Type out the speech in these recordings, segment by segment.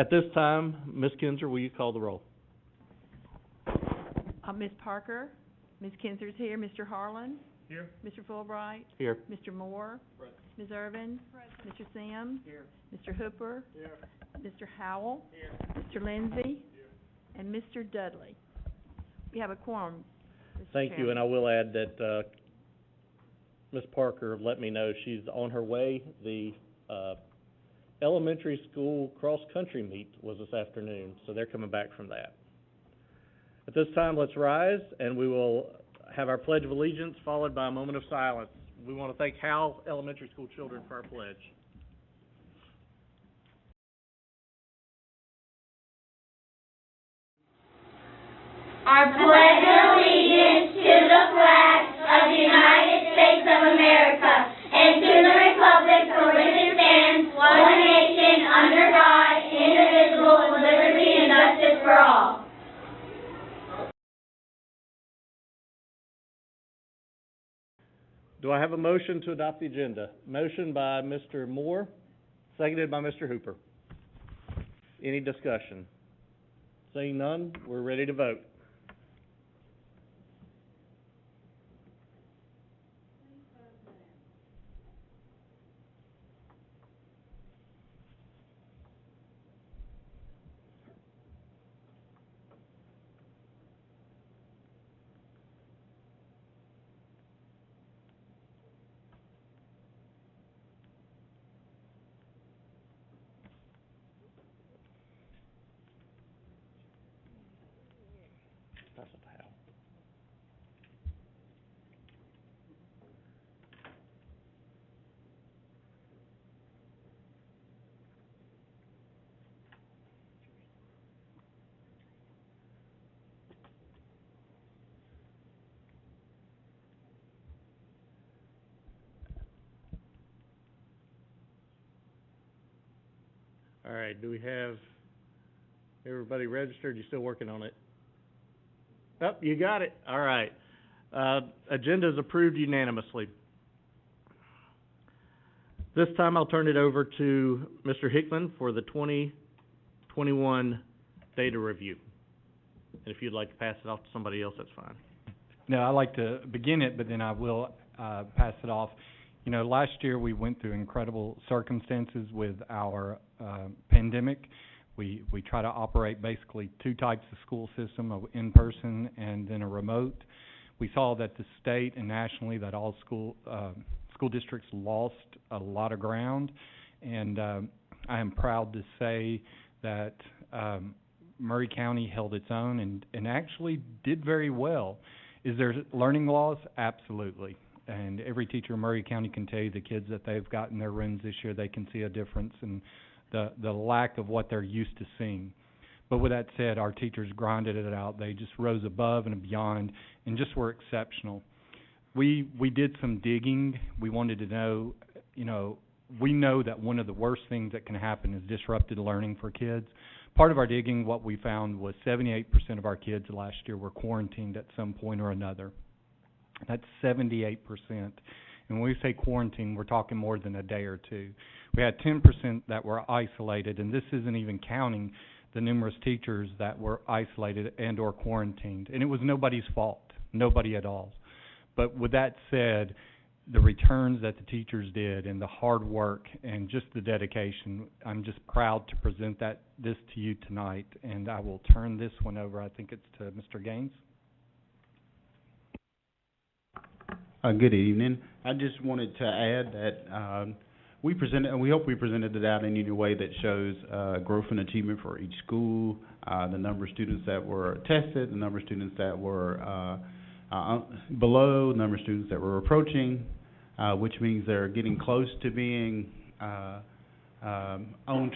At this time, Ms. Kinzer, will you call the roll? Ms. Parker, Ms. Kinzer's here, Mr. Harlan, Here. Mr. Fulbright, Here. Mr. Moore, Present. Ms. Irvin, Mr. Sims, Here. Mr. Hooper, Here. Mr. Howell, Here. Mr. Lindsey, and Mr. Dudley. We have a quorum, Mr. Thank you, Chairman. and I will add that Ms. Parker let me know she's on her way. The elementary school cross-country meet was this afternoon, so they're coming back from that. At this time, let's rise, and we will have our Pledge of Allegiance, followed by a moment of silence. We want to thank Howell Elementary School children for our pledge. I pledge allegiance to the flag of the United States of America and to the republic for which it stands, one nation, under God, indivisible, with liberty and justice for all. Do I have a motion to adopt the agenda? Motion by Mr. Moore, seconded by Mr. Hooper. Any discussion? Seeing none, we're ready to vote. Pass it to Hal. All right, do we have everybody registered? You still working on it? Oh, you got it. All right. Agenda is approved unanimously. This time I'll turn it over to Mr. Hickman for the 2021 data review. And if you'd like to pass it off to somebody else, that's fine. No, I like to begin it, but then I will pass it off. You know, last year we went through incredible circumstances with our pandemic. We try to operate basically two types of school system, a in-person and then a remote. We saw that the state and nationally that all school districts lost a lot of ground, and I am proud to say that Murray County held its own and actually did very well. Is there learning loss? Absolutely. And every teacher in Murray County can tell you the kids that they've got in their rooms this year, they can see a difference in the lack of what they're used to seeing. But with that said, our teachers grinded it out. They just rose above and beyond and just were exceptional. We did some digging. We wanted to know, you know, we know that one of the worst things that can happen is disrupted learning for kids. Part of our digging, what we found was 78% of our kids last year were quarantined at some point or another. That's 78%. And when we say quarantine, we're talking more than a day or two. We had 10% that were isolated, and this isn't even counting the numerous teachers that were isolated and or quarantined. And it was nobody's fault, nobody at all. But with that said, the returns that the teachers did and the hard work and just the dedication, I'm just proud to present this to you tonight. And I will turn this one over, I think it's to Mr. Gaines. Good evening. I just wanted to add that we hope we presented it out in a way that shows growth and achievement for each school, the number of students that were tested, the number of students that were below, the number of students that were approaching, which means they're getting close to being on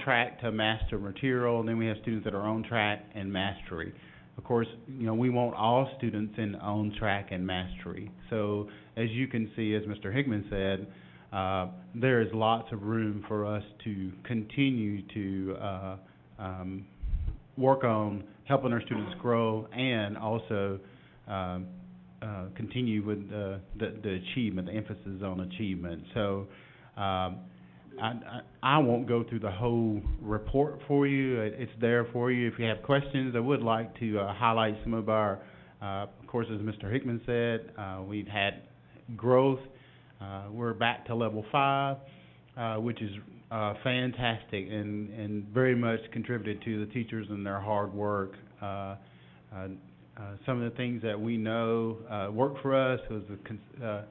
track to master material, and then we have students that are on track and mastery. Of course, you know, we want all students in on track and mastery. So as you can see, as Mr. Hickman said, there is lots of room for us to continue to work on helping our students grow and also continue with the achievement, the emphasis on achievement. So I won't go through the whole report for you. It's there for you. If you have questions, I would like to highlight some of our, of course, as Mr. Hickman said, we've had growth. We're back to level 5, which is fantastic and very much contributed to the teachers and their hard work. Some of the things that we know worked for us was the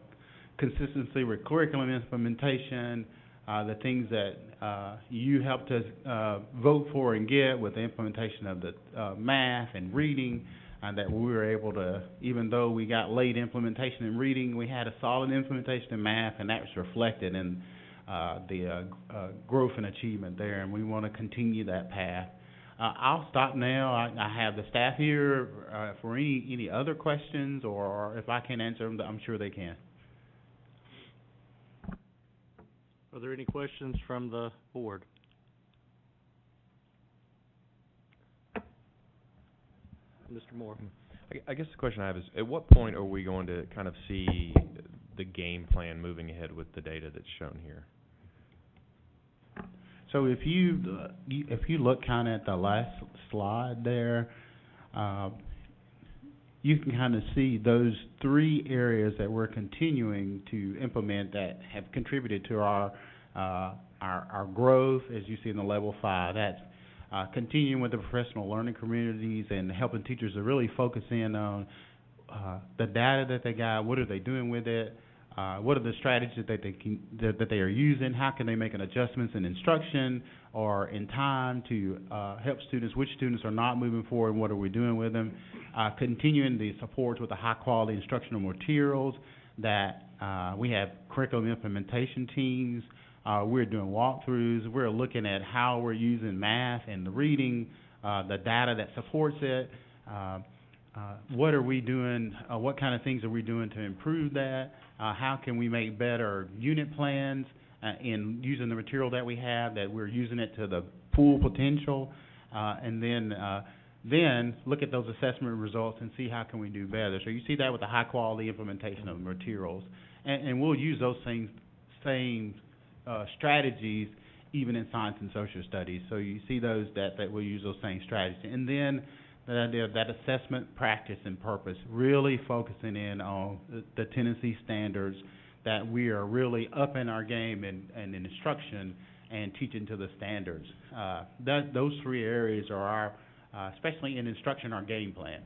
consistency with curriculum implementation, the things that you helped us vote for and get with the implementation of the math and reading, that we were able to, even though we got late implementation in reading, we had a solid implementation in math, and that was reflected in the growth and achievement there, and we want to continue that path. I'll stop now. I have the staff here for any other questions, or if I can't answer them, I'm sure they can. Are there any questions from the board? Mr. Moore? I guess the question I have is, at what point are we going to kind of see the game plan moving ahead with the data that's shown here? So if you look kind of at the last slide there, you can kind of see those 3 areas that we're continuing to implement that have contributed to our growth, as you see in the level 5. That's continuing with the professional learning communities and helping teachers to really focus in on the data that they got, what are they doing with it, what are the strategies that they are using, how can they make an adjustments in instruction or in time to help students, which students are not moving forward, and what are we doing with them, continuing the supports with the high quality instructional materials that we have curriculum implementation teams. We're doing walkthroughs. We're looking at how we're using math and the reading, the data that supports it. What are we doing? What kind of things are we doing to improve that? How can we make better unit plans in using the material that we have, that we're using it to the full potential? And then look at those assessment results and see how can we do better. So you see that with the high quality implementation of materials. And we'll use those same strategies even in science and social studies. So you see those that will use those same strategies. And then the idea of that assessment practice and purpose, really focusing in on the tendency standards, that we are really upping our game in instruction and teaching to the standards. Those 3 areas are our, especially in instruction, our game plan.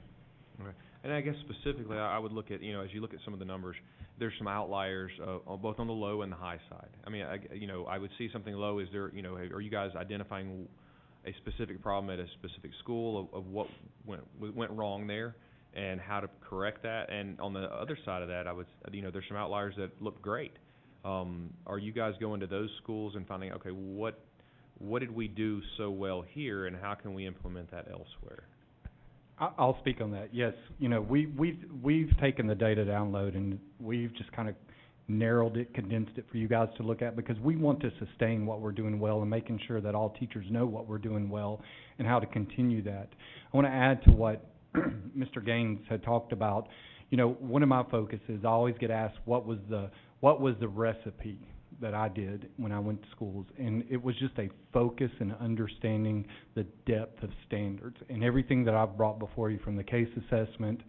Okay. And I guess specifically, I would look at, as you look at some of the numbers, there's some outliers, both on the low and the high side. I mean, I would see something low. Is there, are you guys identifying a specific problem at a specific school of what went wrong there and how to correct that? And on the other side of that, there's some outliers that look great. Are you guys going to those schools and finding, okay, what did we do so well here, and how can we implement that elsewhere? I'll speak on that. Yes, we've taken the data download and we've just kind of narrowed it, condensed it for you guys to look at, because we want to sustain what we're doing well and making sure that all teachers know what we're doing well and how to continue that. I want to add to what Mr. Gaines had talked about. One of my focuses, I always get asked what was the recipe that I did when I went to schools, and it was just a focus and understanding the depth of standards and everything that I've brought before you, from the case assessment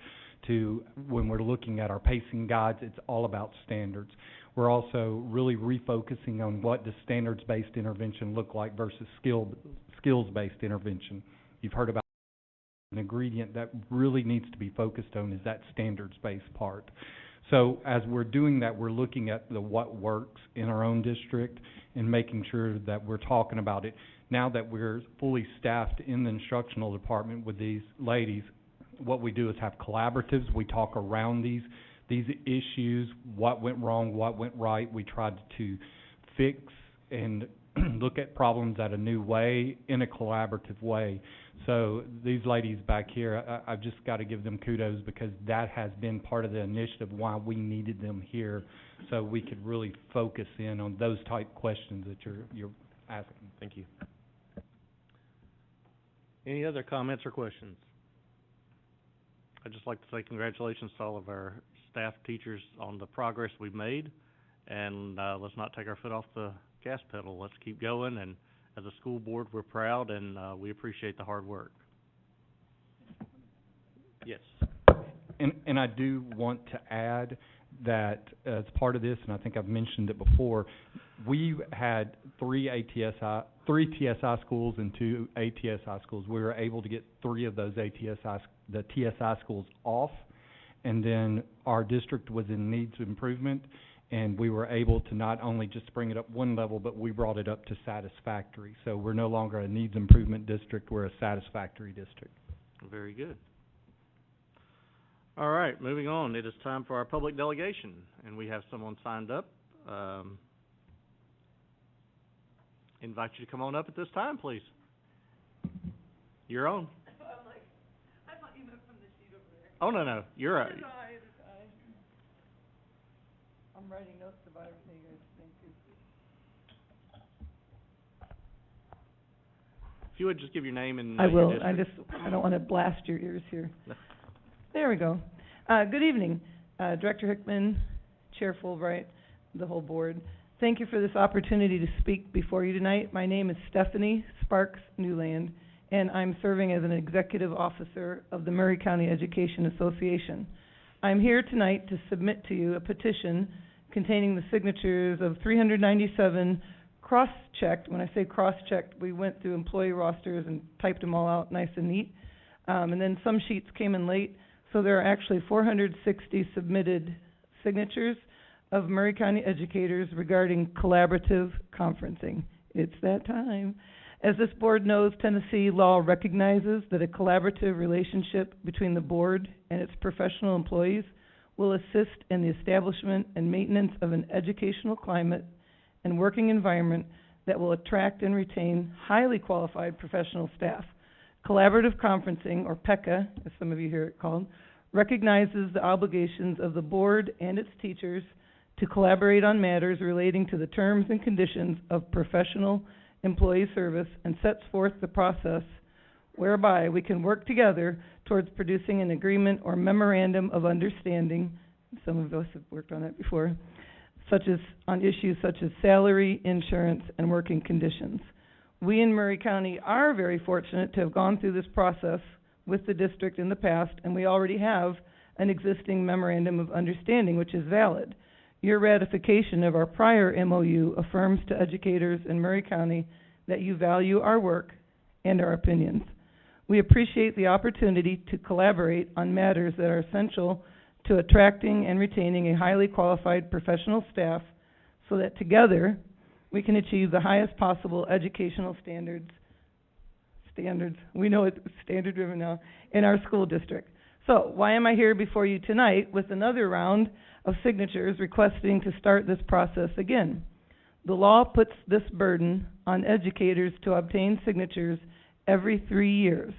to when we're looking at our pacing guides. It's all about standards. We're also really refocusing on what does standards-based intervention look like versus skills-based intervention. You've heard about an ingredient that really needs to be focused on is that standards-based part. So as we're doing that, we're looking at what works in our own district and making sure that we're talking about it. Now that we're fully staffed in the instructional department with these ladies, what we do is have collaboratives. We talk around these issues, what went wrong, what went right. We tried to fix and look at problems at a new way, in a collaborative way. So these ladies back here, I've just got to give them kudos, because that has been part of the initiative why we needed them here, so we could really focus in on those type questions that you're asking. Thank you. Any other comments or questions? I'd just like to say congratulations to all of our staff, teachers, on the progress we've made, and let's not take our foot off the gas pedal. Let's keep going, and as a school board, we're proud, and we appreciate the hard work. Yes. And I do want to add that as part of this, and I think I've mentioned it before, we had three TSI schools and 2 ATSI schools. We were able to get 3 of those the TSI schools off, and then our district was in needs of improvement, and we were able to not only just bring it up one level, but we brought it up to satisfactory. So we're no longer a needs improvement district, we're a satisfactory district. Very good. All right, moving on. It is time for our public delegation, and we have someone signed up. Invite you to come on up at this time, please. You're on. I'm like, I thought you meant from the sheet over there. Oh, no, you're right. It is I. I'm writing notes about everything you guys think is. If you would just give your name and I your will, district. I don't want to blast your ears here. No. There we go. Good evening, Director Hickman, Chair Fulbright, the whole board. Thank you for this opportunity to speak before you tonight. My name is Stephanie Sparks Newland, and I'm serving as an executive officer of the Murray County Education Association. I'm here tonight to submit to you a petition containing the signatures of 397 cross-checked. When I say cross-checked, we went through employee rosters and typed them all out nice and neat. And then some sheets came in late. So there are actually 460 submitted signatures of Murray County educators regarding collaborative conferencing. It's that time. As this board knows, Tennessee law recognizes that a collaborative relationship between the board and its professional employees will assist in the establishment and maintenance of an educational climate and working environment that will attract and retain highly qualified professional staff. Collaborative conferencing, or PECA, as some of you hear it called, recognizes the obligations of the board and its teachers to collaborate on matters relating to the terms and conditions of professional employee service and sets forth the process whereby we can work together towards producing an agreement or memorandum of understanding, some of us have worked on that before, such as on issues such as salary, insurance, and working conditions. We in Murray County are very fortunate to have gone through this process with the district in the past, and we already have an existing memorandum of understanding, which is valid. Your ratification of our prior MOU affirms to educators in Murray County that you value our work and our opinions. We appreciate the opportunity to collaborate on matters that are essential to attracting and retaining a highly qualified professional staff so that together we can achieve the highest possible educational standards, we know it's standard-driven now, in our school district. So, why am I here before you tonight with another round of signatures requesting to start this process again? The law puts this burden on educators to obtain signatures every 3 years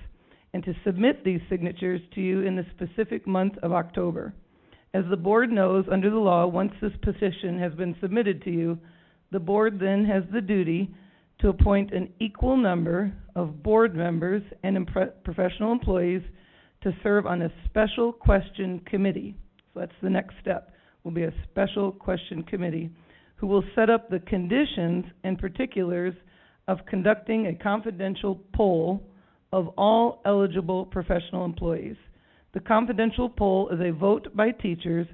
and to submit these signatures to you in the specific month of October. As the board knows, under the law, once this petition has been submitted to you, the board then has the duty to appoint an equal number of board members and professional employees to serve on a special question committee. So that's the next step, will be a special question committee who will set up the conditions and particulars of conducting a confidential poll of all eligible professional employees. The confidential poll is a vote by teachers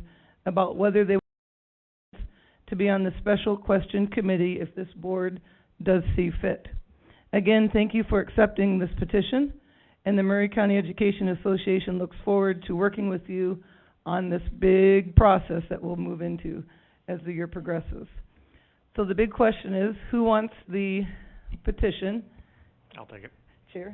about whether they want to be on the special question committee if this board does see fit. Again, thank you for accepting this petition, and the Murray County Education Association looks forward to working with you on this big process that we'll move into as the year progresses. So the big question is, who wants the petition? I'll take it. Chair?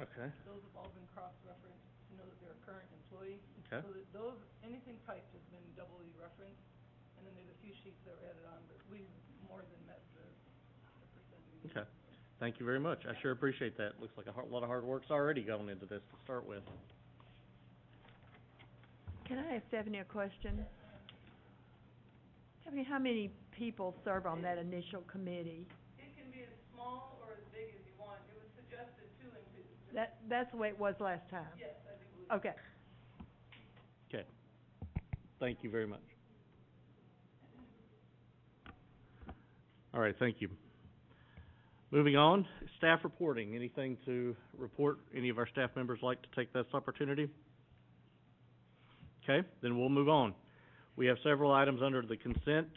Okay. Those have all been cross-referenced to know that they're a current employee. Okay. So that those, anything typed has been doubly referenced, and then there's a few sheets that were added on, but we've more than met the percentage. Okay. Thank you very much. I sure appreciate that. Looks like a lot of hard work's already gone into this to start with. Can I ask Stephanie a question? Stephanie, how many people serve on that initial committee? It can be as small or as big as you want. It was suggested 2 That's the way it was last time? Yes, I do. Okay. Okay. Thank you very much. All right, thank you. Moving on, staff reporting. Anything to report? Any of our staff members like to take this opportunity? Okay, then we'll move on. We have several items under the consent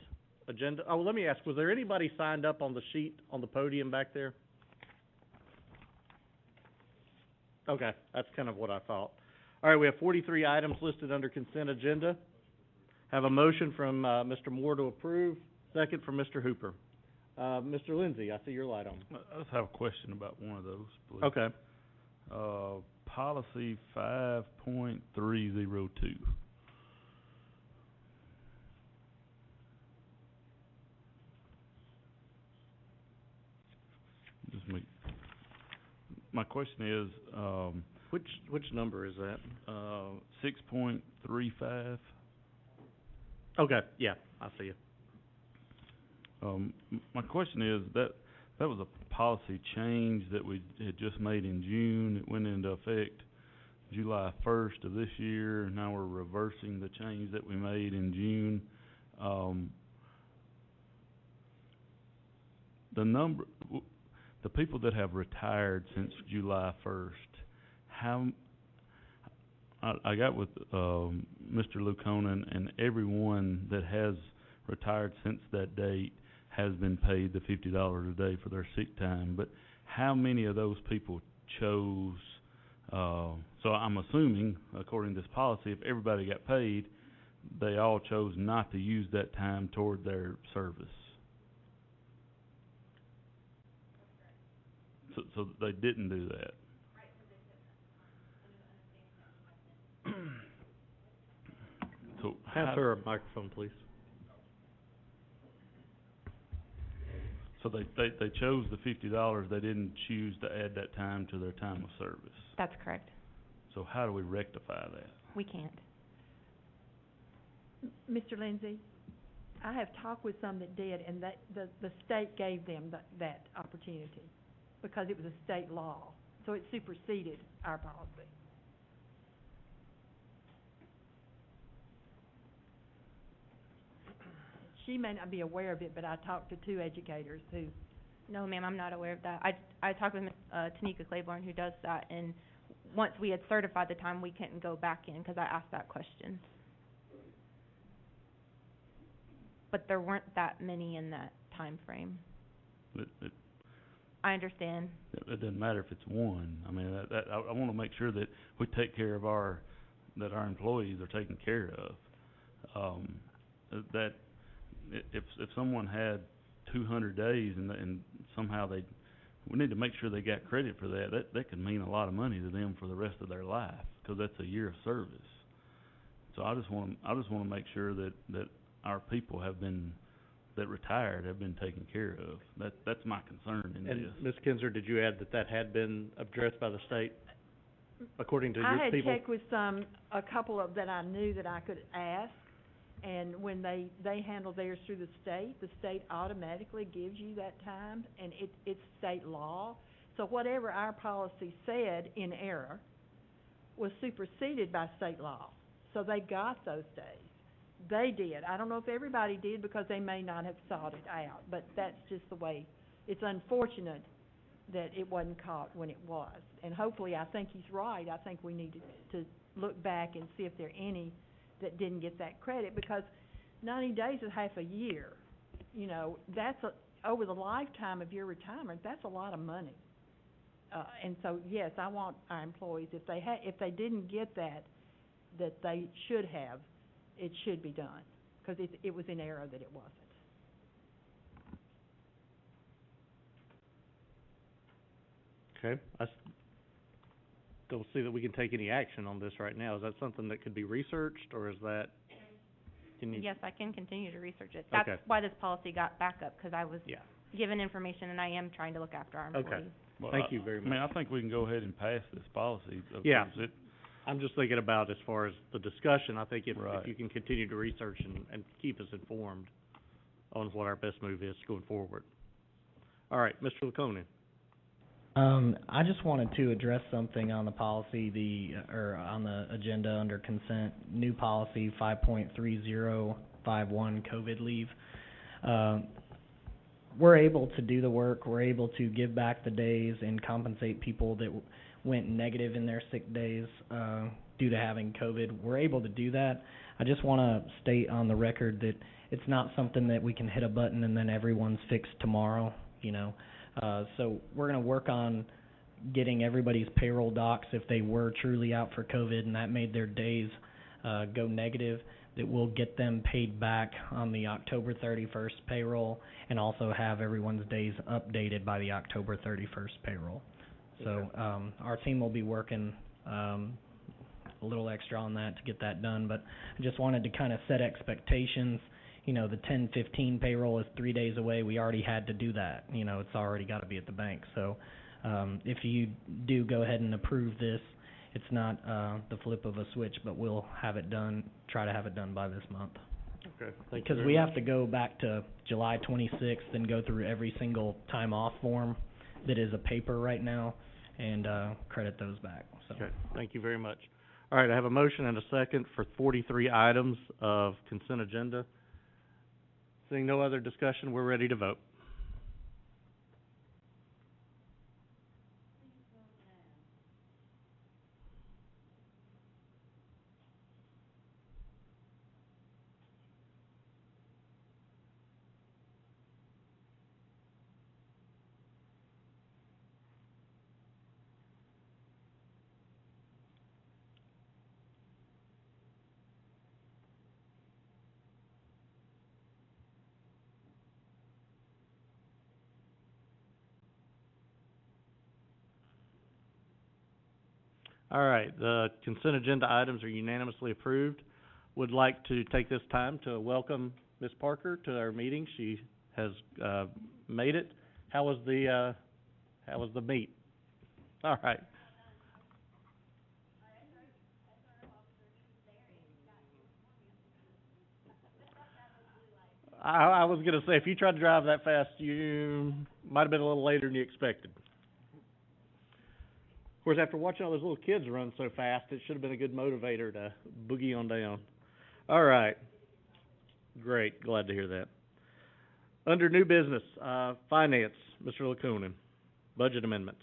agenda. Oh, let me ask, was there anybody signed up on the sheet on the podium back there? Okay, that's kind of what I thought. All right, we have 43 items listed under consent agenda. Have a motion from, Mr. Moore to approve, second from Mr. Hooper. Mr. Lindsay, I see your light on. I just have a question about one of those, please. Okay. Policy 5.302. My question is, Which number is that? 6.35. Okay, yeah, I see you. My question is, that was a policy change that we had just made in June. It went into effect July 1st of this year, and now we're reversing the change that we made in June. The people that have retired since July 1st, I got with Mr. Lukonen, and everyone that has retired since that date has been paid the $50 a day for their sick time. But how many of those people chose? So I'm assuming, according to this policy, if everybody got paid, they all chose not to use that time toward their service. So they didn't do that. So Pass her a microphone, please. So they chose the $50, they didn't choose to add that time to their time of service. That's correct. So how do we rectify that? We can't. Mr. Lindsay, I have talked with some that did, and the state gave them that opportunity because it was a state law, so it superseded our policy. She may not be aware of it, but I talked to two educators who... No, ma'am, I'm not aware of that. I talked with Tanika Claiborne, who does that, and once we had certified the time, we couldn't go back in because I asked that question. But there weren't that many in that time frame. I understand. It doesn't matter if it's one. I mean, I want to make sure that we take care of that our employees are taken care of. That if someone had 200 days and somehow we need to make sure they got credit for that. That could mean a lot of money to them for the rest of their life, because that's a year of service. So I just want to make sure that our people that retired have been taken care of. That's my concern in this. And Ms. Kinzer, did you add that had been addressed by the state, according to your people? I had checked with a couple of that I knew that I could ask, and when they handle theirs through the state automatically gives you that time, and it's state law. So whatever our policy said in error was superseded by state law. So they got those days. They did. I don't know if everybody did because they may not have sought it out, but that's just the way. It's unfortunate that it wasn't caught when it was. And hopefully, I think he's right. I think we need to look back and see if there are any that didn't get that credit, because 90 days is half a year. You know, that's over the lifetime of your retirement, that's a lot of money. And so, yes, I want our employees, if they didn't get that they should have, it should be done, because it was in error that it wasn't. Okay, I don't see that we can take any action on this right now. Is that something that could be researched, or is that, Yes, I can continue to research it. That's Okay. why this policy got back up, because I was Yeah. given information, and I am trying to look after our employees. Okay. Well, Thank you very I mean, much. I think we can go ahead and pass this policy. Yeah. because I'm just thinking about as far as the discussion, I think if Right. you can continue to research and keep us informed on what our best move is going forward. All right, Mr. Lukonen. I just wanted to address something on the policy, or on the agenda under consent, new policy 5.3051, COVID leave. We're able to do the work, we're able to give back the days and compensate people that went negative in their sick days, due to having COVID. We're able to do that. I just wanna state on the record that it's not something that we can hit a button and then everyone's fixed tomorrow, you know. So we're gonna work on getting everybody's payroll docs if they were truly out for COVID and that made their days go negative, that we'll get them paid back on the October 31st payroll and also have everyone's days updated by the October 31st payroll. So our team will be working a little extra on that to get that done, but I just wanted to kind of set expectations. You know, the 10/15 payroll is 3 days away. We already had to do that. You know, it's already got to be at the bank. So if you do go ahead and approve this, it's not the flip of a switch, but we'll have it done, try to have it done by this month. Okay, thank you Because very we much. have to go back to July 26th and go through every single time off form that is a paper right now and credit those back. So. Okay, thank you very much. All right, I have a motion and a second for 43 items of consent agenda. Seeing no other discussion, we're ready to vote. All right, the consent agenda items are unanimously approved. Would like to take this time to welcome Ms. Parker to our meeting. She has made it. How was the meet? All right. I was gonna say, if you tried to drive that fast, you might have been a little later than you expected. Of course, after watching all those little kids run so fast, it should have been a good motivator to boogie on down. All right. Great, glad to hear that. Under new business, finance, Mr. Lacunin, budget amendments.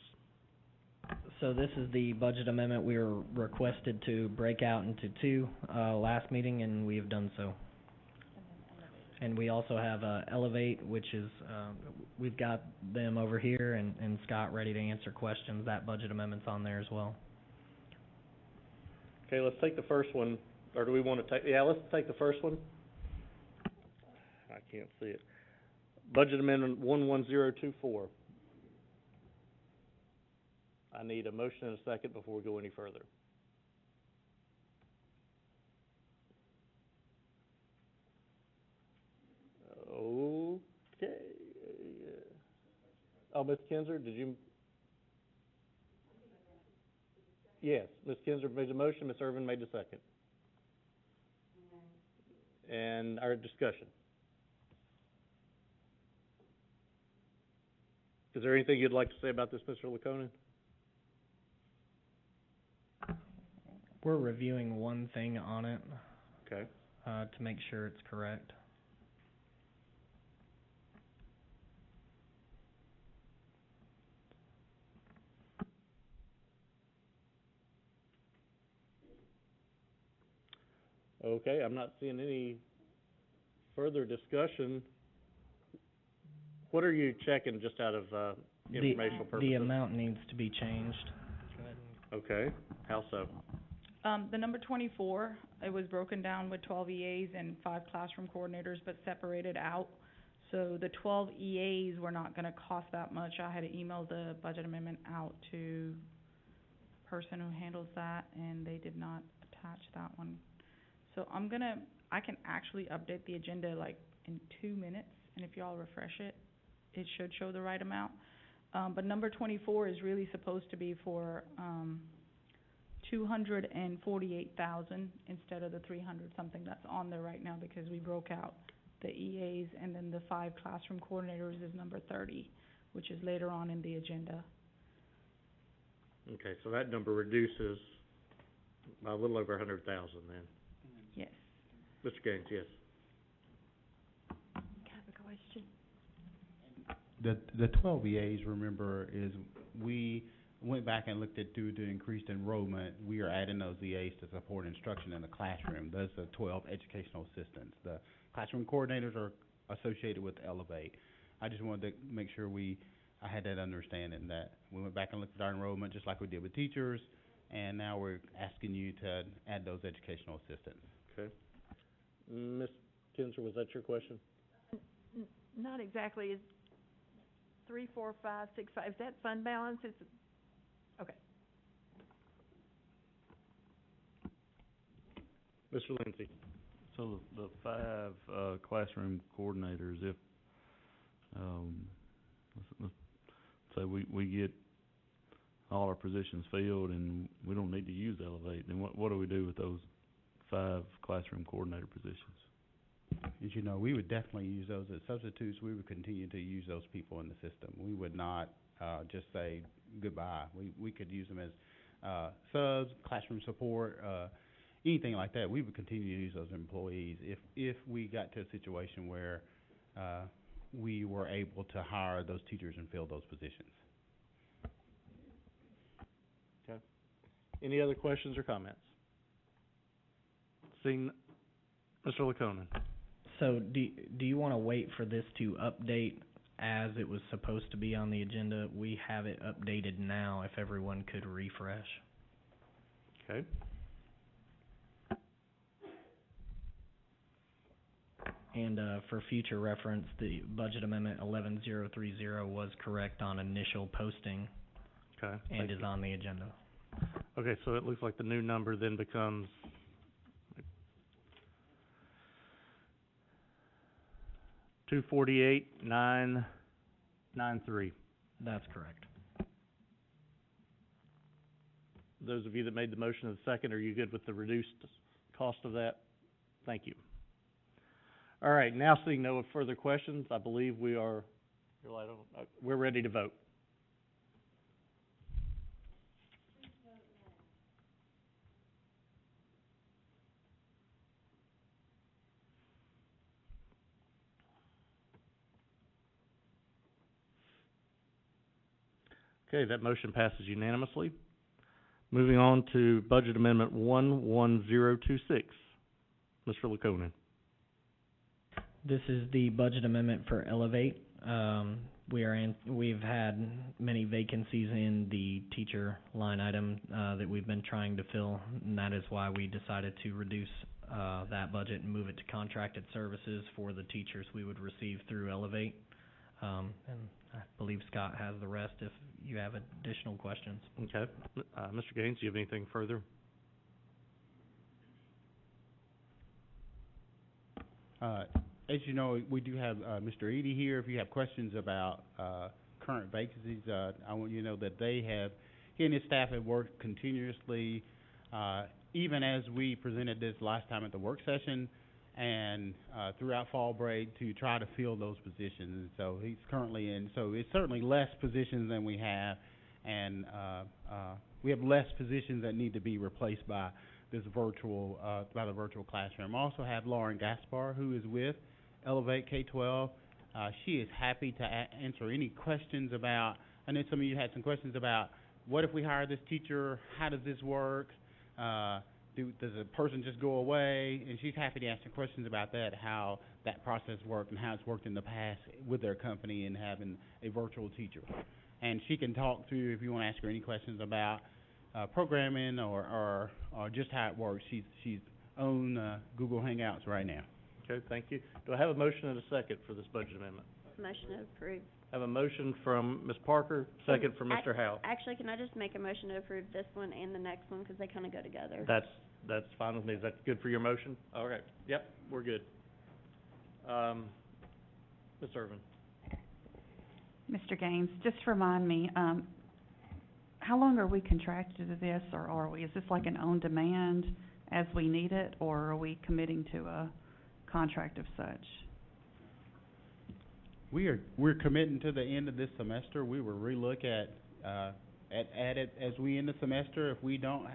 So this is the budget amendment we were requested to break out into two last meeting, and we have done so. And we also have Elevate, which is, we've got them over here, and Scott ready to answer questions. That budget amendment's on there as well. Okay, let's take the first one, or do we want to take, let's take the first one. I can't see it. Budget amendment 11024. I need a motion and a second before we go any further. Okay. Oh, Ms. Kinzer, did you? Yes, Ms. Kinzer made the motion, Ms. Irvin made the second. And our discussion. Is there anything you'd like to say about this, Mr. Laconin? We're reviewing one thing on it, Okay. to make sure it's correct. Okay, I'm not seeing any further discussion. What are you checking just out of, informational purposes? The amount needs to be changed. Go ahead and Okay, how so? The number 24, it was broken down with 12 EAs and 5 classroom coordinators, but separated out. So the 12 EAs were not gonna cost that much. I had to email the budget amendment out to the person who handles that, and they did not attach that one. So I can actually update the agenda like in 2 minutes, and if y'all refresh it, it should show the right amount. But number 24 is really supposed to be for, 248,000 instead of the 300 something that's on there right now, because we broke out the EAs, and then the 5 classroom coordinators is number 30, which is later on in the agenda. Okay, so that number reduces by a little over 100,000 then. Yes. Mr. Gaines, yes. I have a question. The 12 EAs, remember, is we went back and looked at due to increased enrollment, we are adding those EAs to support instruction in the classroom. Those are 12 educational assistants. The classroom coordinators are associated with Elevate. I just wanted to make sure I had that understanding that we went back and looked at our enrollment just like we did with teachers, and now we're asking you to add those educational assistants. Okay. Ms. Kinzer, was that your question? Not exactly, is 3, 4, 5, 6, 5, is that fund balance? Okay. Mr. Lindsey? So the 5 classroom coordinators, if, let's say we get all our positions filled and we don't need to use Elevate, then what do we do with those 5 classroom coordinator positions? As you know, we would definitely use those as substitutes. We would continue to use those people in the system. We would not just say goodbye. We could use them as subs, classroom support, anything like that. We would continue to use those employees if we got to a situation where we were able to hire those teachers and fill those positions. Okay. Any other questions or comments? Seeing, Mr. Laconin? So do you want to wait for this to update as it was supposed to be on the agenda? We have it updated now, if everyone could refresh. Okay. And for future reference, the budget amendment 11030 was correct on initial posting Okay. and is on the agenda. Okay, so it looks like the new number then becomes $248,993. That's correct. Those of you that made the motion of the second, are you good with the reduced cost of that? Thank you. All right, now seeing no further questions, I believe we're ready to vote. Okay, that motion passes unanimously. Moving on to Budget Amendment 11026. Mr. Laconin. This is the budget amendment for Elevate. We've had many vacancies in the teacher line item that we've been trying to fill, and that is why we decided to reduce that budget and move it to contracted services for the teachers we would receive through Elevate. And I believe Scott has the rest if you have additional questions. Okay. Mr. Gaines, do you have anything further? As you know, we do have Mr. Edie here. If you have questions about current vacancies, I want you to know that he and his staff have worked continuously, even as we presented this last time at the work session and throughout fall break to try to fill those positions. So he's currently in, so it's certainly less positions than we have, and we have less positions that need to be replaced by this virtual, by the virtual classroom. I also have Lauren Gaspar, who is with Elevate K-12. She is happy to answer any questions about, I know some of you had some questions about, what if we hire this teacher, how does this work, does a person just go away, and she's happy to answer questions about that, how that process worked and how it's worked in the past with their company and having a virtual teacher. And she can talk through, if you want to ask her any questions about programming or just how it works. She's on Google Hangouts right now. Okay, thank you. Do I have a motion and a second for this budget amendment? Motion to approve. I have a motion from Ms. Parker, second from Mr. Howe. Actually, can I just make a motion to approve this one and the next one, because they kind of go together? That's fine with me. Is that good for your motion? All right. Yep, we're good. Ms. Irvin. Mr. Gaines, just remind me, how long are we contracted to this, or are we? Is this like an on-demand as we need it, or are we committing to a contract of such? We're committing to the end of this semester. We will relook at add it as we end the semester. If we don't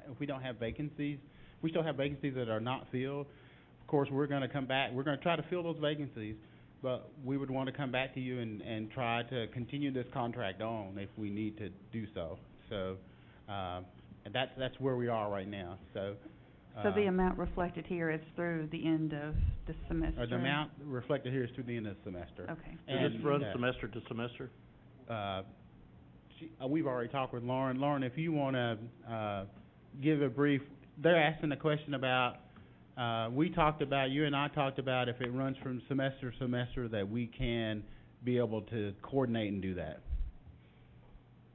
have vacancies, we still have vacancies that are not filled. Of course, we're gonna come back, we're gonna try to fill those vacancies, but we would want to come back to you and try to continue this contract on if we need to do so. So, and that's where we are right now, so. So the amount reflected here is through the end of the semester? The amount reflected here is through the end of the semester. Okay. Does this run semester to semester? We've already talked with Lauren. Lauren, if you wanna, give a brief, they're asking a question about, you and I talked about if it runs from semester to semester, that we can be able to coordinate and do that.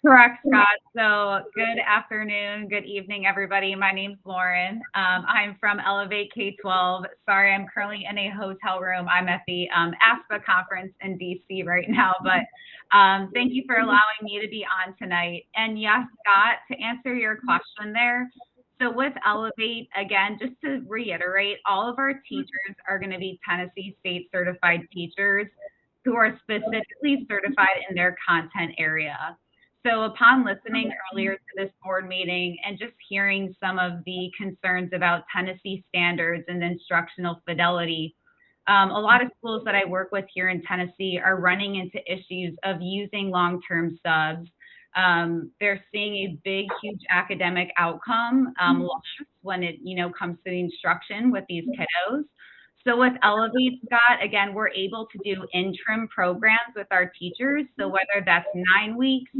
Correct, Scott. So good afternoon, good evening, everybody. My name's Lauren. I'm from Elevate K-12. Sorry, I'm currently in a hotel room. I'm at the ASPA conference in DC right now, but thank you for allowing me to be on tonight. And yes, Scott, to answer your question there, so with Elevate, again, just to reiterate, all of our teachers are going to be Tennessee State certified teachers who are specifically certified in their content area. So upon listening earlier to this board meeting and just hearing some of the concerns about Tennessee standards and instructional fidelity, a lot of schools that I work with here in Tennessee are running into issues of using long-term subs. They're seeing a big, huge academic outcome loss when it, comes to the instruction with these kiddos. So with Elevate, Scott, again, we're able to do interim programs with our teachers. So whether that's 9 weeks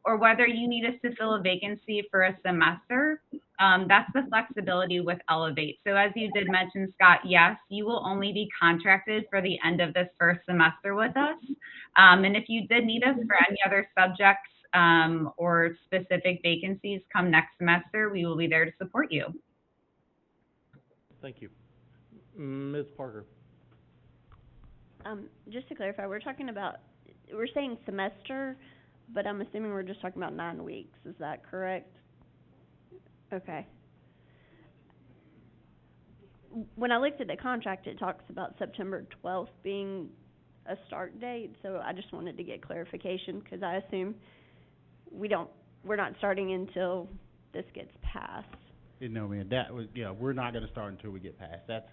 or whether you need us to fill a vacancy for a semester, that's the flexibility with Elevate. So as you did mention, Scott, yes, you will only be contracted for the end of this first semester with us. And if you did need us for any other subjects or specific vacancies come next semester, we will be there to support you. Thank you. Ms. Parker. Just to clarify, we're saying semester, but I'm assuming we're just talking about 9 weeks. Is that correct? Okay. When I looked at the contract, it talks about September 12th being a start date, so I just wanted to get clarification, because I assume we're not starting until this gets passed. No, man, we're not gonna start until we get past. That's,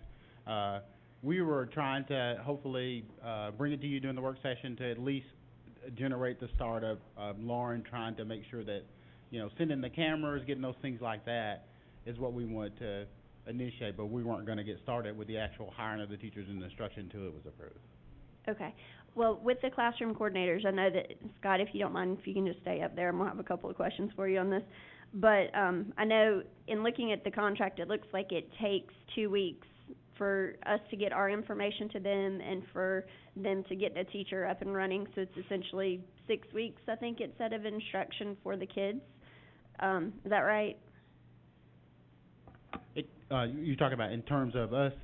we were trying to hopefully, bring it to you during the work session to at least generate the start of, Lauren trying to make sure that, sending the cameras, getting those things like that is what we wanted to initiate, but we weren't gonna get started with the actual hiring of the teachers and the instruction until it was approved. Okay. Well, with the classroom coordinators, I know that, Scott, if you don't mind, if you can just stay up there, I'm gonna have a couple of questions for you on this. But I know in looking at the contract, it looks like it takes 2 weeks for us to get our information to them and for them to get the teacher up and running. So it's essentially 6 weeks, I think it said, of instruction for the kids. Is that right? You're talking about in terms of us,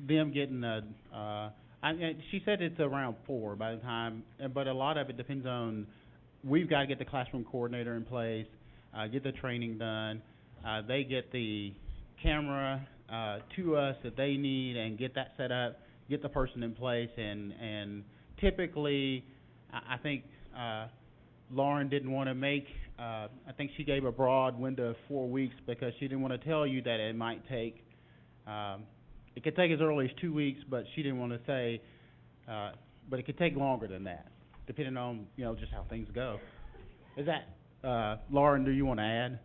them getting she said it's around 4 by the time, but a lot of it depends on, we've got to get the classroom coordinator in place, get the training done, they get the camera to us that they need and get that set up, get the person in place, and typically, I think Lauren didn't want to make, I think she gave a broad window of 4 weeks because she didn't want to tell you that it might take, it could take as early as 2 weeks, but she didn't want to say, but it could take longer than that, depending on, just how things go. Is that, Lauren, do you want to add?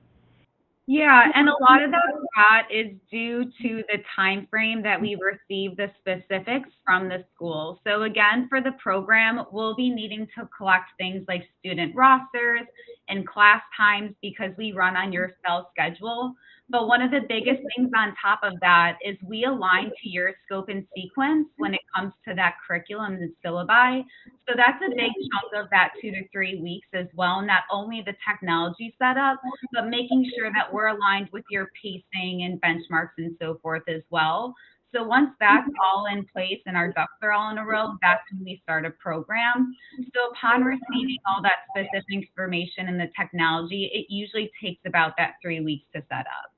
Yeah, and a lot of that, Scott, is due to the time frame that we receive the specifics from the school. So again, for the program, we'll be needing to collect things like student rosters and class times because we run on your cell schedule. But one of the biggest things on top of that is we align to your scope and sequence when it comes to that curriculum and syllabi. So that's a big chunk of that 2 to 3 weeks as well, not only the technology setup, but making sure that we're aligned with your pacing and benchmarks and so forth as well. So once that's all in place and our ducks are all in a row, that's when we start a program. So upon receiving all that specific information and the technology, it usually takes about that 3 weeks to set up.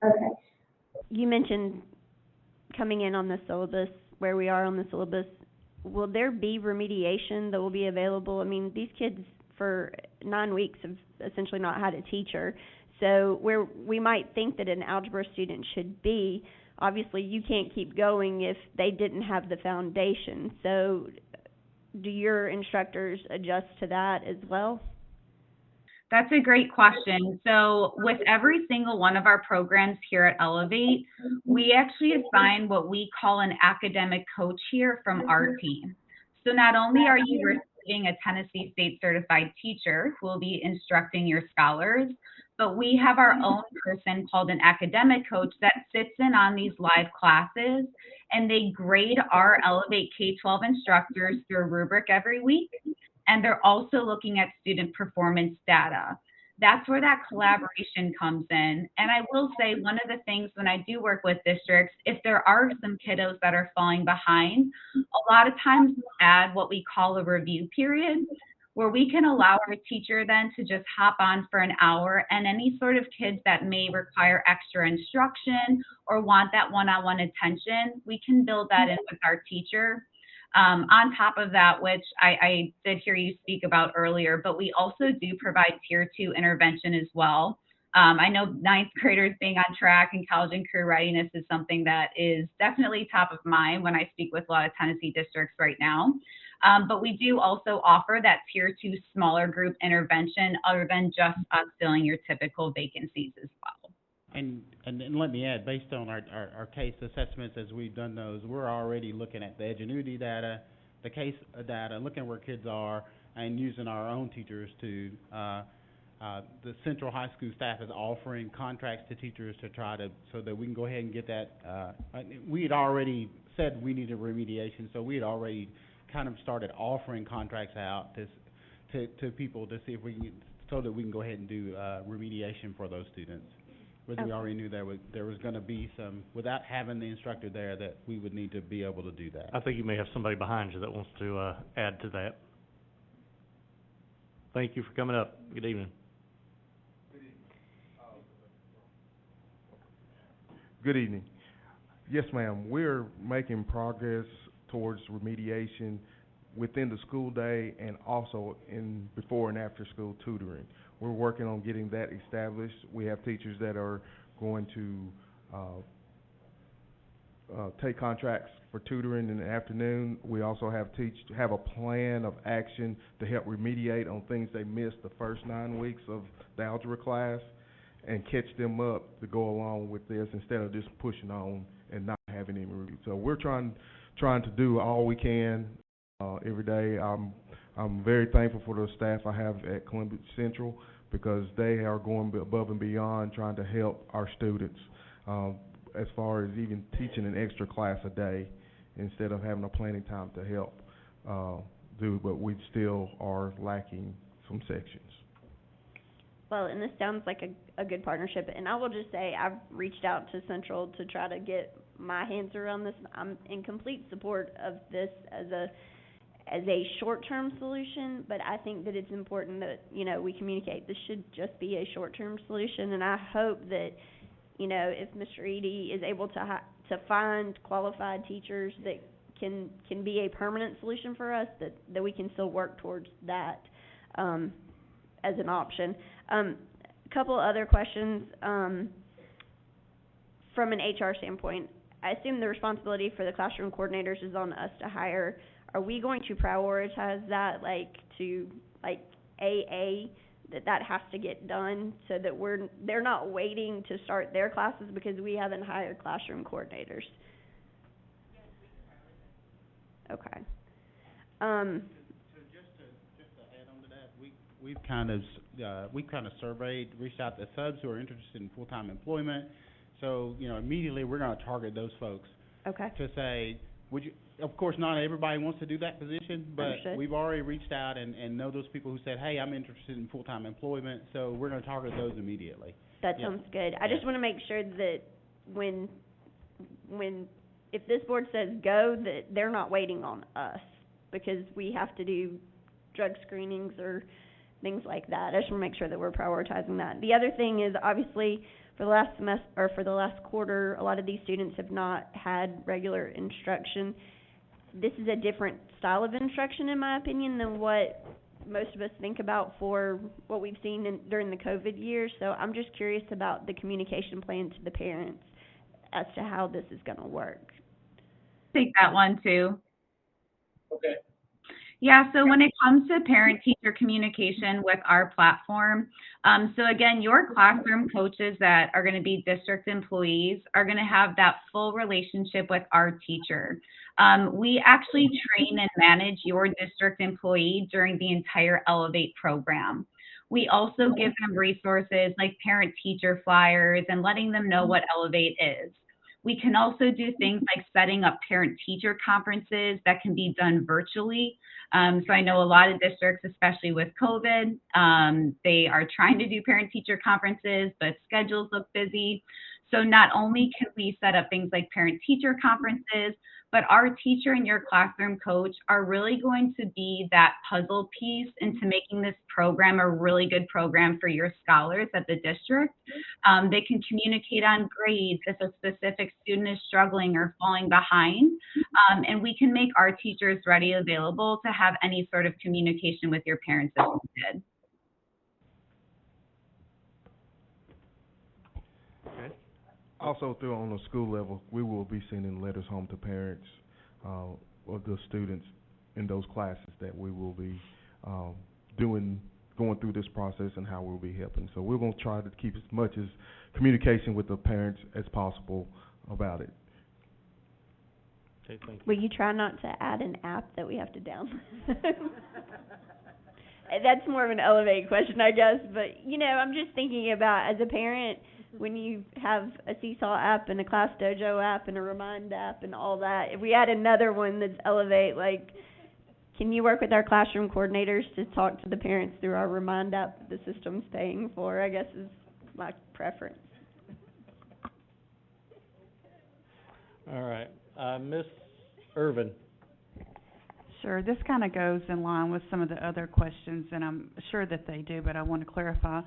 Okay. You mentioned coming in on the syllabus, where we are on the syllabus. Will there be remediation that will be available? I mean, these kids, for 9 weeks have essentially not had a teacher. So where we might think that an algebra student should be, obviously you can't keep going if they didn't have the foundation. So do your instructors adjust to that as well? That's a great question. So with every single one of our programs here at Elevate, we actually assign what we call an academic coach here from our team. So not only are you receiving a Tennessee State certified teacher who will be instructing your scholars, but we have our own person called an academic coach that sits in on these live classes, and they grade our Elevate K-12 instructors through a rubric every week. And they're also looking at student performance data. That's where that collaboration comes in. And I will say one of the things when I do work with districts, if there are some kiddos that are falling behind, a lot of times we'll add what we call a review period, where we can allow our teacher then to just hop on for an hour, and any sort of kids that may require extra instruction or want that one-on-one attention, we can build that in with our teacher. On top of that, which I did hear you speak about earlier, but we also do provide Tier 2 intervention as well. I know ninth graders being on track and college and career readiness is something that is definitely top of mind when I speak with a lot of Tennessee districts right now. But we do also offer that Tier 2 smaller group intervention other than just us filling your typical vacancies as well. And let me add, based on our case assessments as we've done those, we're already looking at the Edgenuity data, the case data, looking where kids are, and using our own teachers to, the Central High School staff is offering contracts to teachers to try to, so that we can go ahead and get that, we had already said we needed remediation, so we had already kind of started offering contracts out to people to see if we can, so that we can go ahead and do, remediation for those students. But we already knew there was gonna be some, without having the instructor there, that we would need to be able to do that. I think you may have somebody behind you that wants to, add to that. Thank you for coming up. Good evening. Good evening. Yes, ma'am. We're making progress towards remediation within the school day and also in before and after school tutoring. We're working on getting that established. We have teachers that are going to take contracts for tutoring in the afternoon. We also have a plan of action to help remediate on things they missed the first 9 weeks of the algebra class and catch them up to go along with this instead of just pushing on and not having any review. So we're trying to do all we can every day. I'm very thankful for the staff I have at Columbia Central because they are going above and beyond trying to help our students as far as even teaching an extra class a day instead of having a planning time to help do, but we still are lacking some sections. Well, and this sounds like a good partnership, and I will just say I've reached out to Central to try to get my hands around this. I'm in complete support of this as a short-term solution, but I think that it's important that, we communicate. This should just be a short-term solution, and I hope that, if Mr. Eady is able to find qualified teachers that can be a permanent solution for us, that we can still work towards that, as an option. A couple other questions, from an HR standpoint. I assume the responsibility for the classroom coordinators is on us to hire. Are we going to prioritize that, AA, that has to get done so that they're not waiting to start their classes because we haven't hired classroom coordinators? Okay. So just to add on to that, we've kind of surveyed, reached out to subs who are interested in full-time employment. So, immediately we're gonna target those folks. Okay. To say, of course, not everybody wants to do that position, but Understood. we've already reached out and know those people who said, hey, I'm interested in full-time employment, so we're gonna target those immediately. That sounds good. I just wanna make sure that if this board says go, that they're not waiting on us, because we have to do drug screenings or things like that. I just wanna make sure that we're prioritizing that. The other thing is, obviously, for the last quarter, a lot of these students have not had regular instruction. This is a different style of instruction, in my opinion, than what most of us think about for what we've seen during the COVID years. So I'm just curious about the communication plan to the parents as to how this is going to work. Take that one too. Yeah, so when it comes to parent-teacher communication with our platform, so again, your classroom coaches that are going to be district employees are going to have that full relationship with our teacher. We actually train and manage your district employee during the entire Elevate program. We also give them resources like parent-teacher flyers and letting them know what Elevate is. We can also do things like setting up parent-teacher conferences that can be done virtually. So I know a lot of districts, especially with COVID, they are trying to do parent-teacher conferences, but schedules look busy. So not only can we set up things like parent-teacher conferences, but our teacher and your classroom coach are really going to be that puzzle piece into making this program a really good program for your scholars at the district. They can communicate on grades if a specific student is struggling or falling behind, and we can make our teachers ready, available to have any sort of communication with your parents if needed. Also, through on the school level, we will be sending letters home to parents of the students in those classes that we will be going through this process and how we'll be helping. So we're going to try to keep as much as communication with the parents as possible about it. Okay, thank you. Will you try not to add an app that we have to download? That's more of an Elevate question, I guess. But, you know, I'm just thinking about, as a parent, when you have a Seesaw app and a Class Dojo app and a Remind app and all that, if we add another one that's Elevate, like, can you work with our classroom coordinators to talk to the parents through our Remind app that the system's paying for, I guess is my preference. All right, Ms. Irvin. Sure, this kind of goes in line with some of the other questions, and I'm sure that they do, but I want to clarify.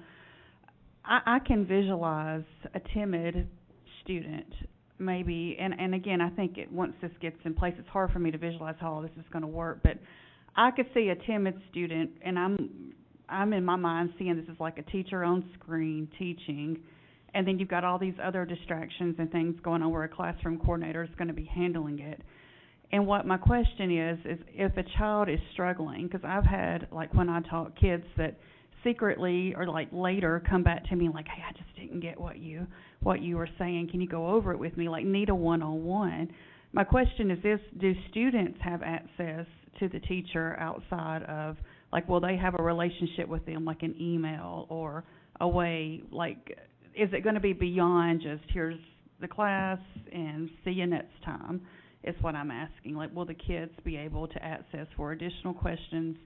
I can visualize a timid student, maybe, and again, I think once this gets in place, it's hard for me to visualize how all this is going to work, but I could see a timid student, and I'm in my mind seeing this as like a teacher on screen teaching, and then you've got all these other distractions and things going on where a classroom coordinator is going to be handling it. And what my question is if a child is struggling, because I've had, like, when I talk, kids that secretly or like later come back to me like, hey, I just didn't get what you were saying. Can you go over it with me? Like, need a one-on-one. My question is this: do students have access to the teacher outside of, like, will they have a relationship with them, like an email or a way, like, is it going to be beyond just here's the class and see you next time? Is what I'm asking. Like, will the kids be able to access for additional questions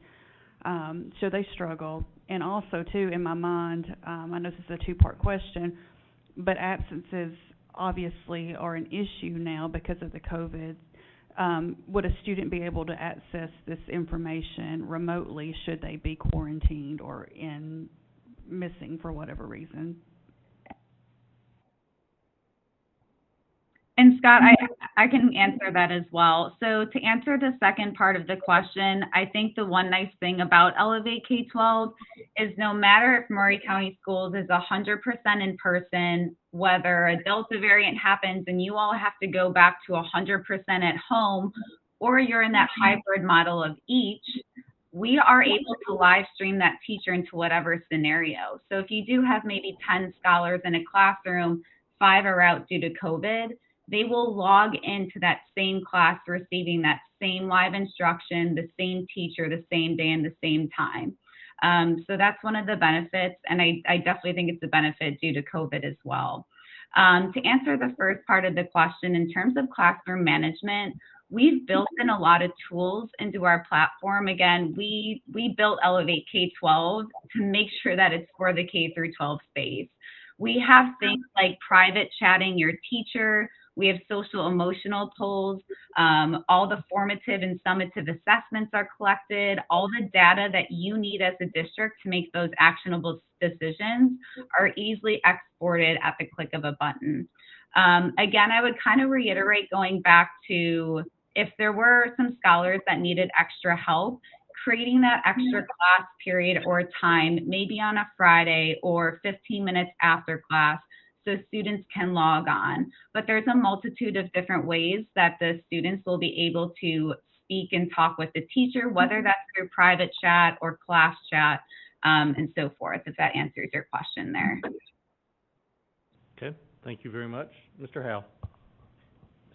should they struggle? And also, too, in my mind, I know this is a two-part question, but absences obviously are an issue now because of the COVID. Would a student be able to access this information remotely should they be quarantined or missing for whatever reason? And Scott, I can answer that as well. So to answer the second part of the question, I think the one nice thing about Elevate K-12 is no matter if Maury County Schools is 100% in person, whether a Delta variant happens and you all have to go back to 100% at home, or you're in that hybrid model of each, we are able to live stream that teacher into whatever scenario. So if you do have maybe 10 scholars in a classroom, 5 are out due to COVID, they will log into that same class receiving that same live instruction, the same teacher, the same day and the same time. So that's one of the benefits, and I definitely think it's a benefit due to COVID as well. To answer the first part of the question, in terms of classroom management, we've built in a lot of tools into our platform. Again, we built Elevate K-12 to make sure that it's for the K through 12 space. We have things like private chatting your teacher. We have social emotional polls. All the formative and summative assessments are collected. All the data that you need as a district to make those actionable decisions are easily exported at the click of a button. Again, I would kind of reiterate going back to if there were some scholars that needed extra help, creating that extra class period or time, maybe on a Friday or 15 minutes after class, so students can log on. But there's a multitude of different ways that the students will be able to speak and talk with the teacher, whether that's through private chat or class chat, and so forth, if that answers your question there. Okay, thank you very much. Mr. Howe?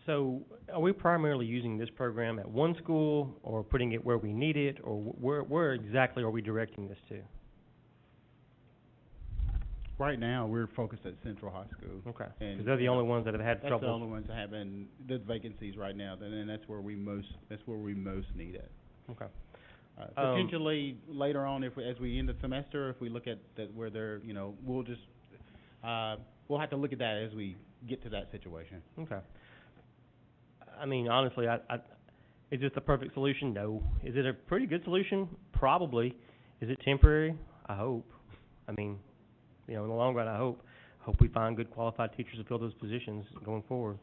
So, are we primarily using this program at one school, or putting it where we need it, or where exactly are we directing this to? Right now, we're focused at Central High School. Okay, And, because they're the only ones that have had trouble. That's the only ones that have been, the vacancies right now, and that's where we most need it. Okay. Potentially, later on, as we end the semester, if we look at that where they're, we'll just, we'll have to look at that as we get to that situation. Okay. I mean, honestly, is this the perfect solution? No. Is it a pretty good solution? Probably. Is it temporary? I hope. I mean, in the long run, I hope we find good qualified teachers to fill those positions going forward.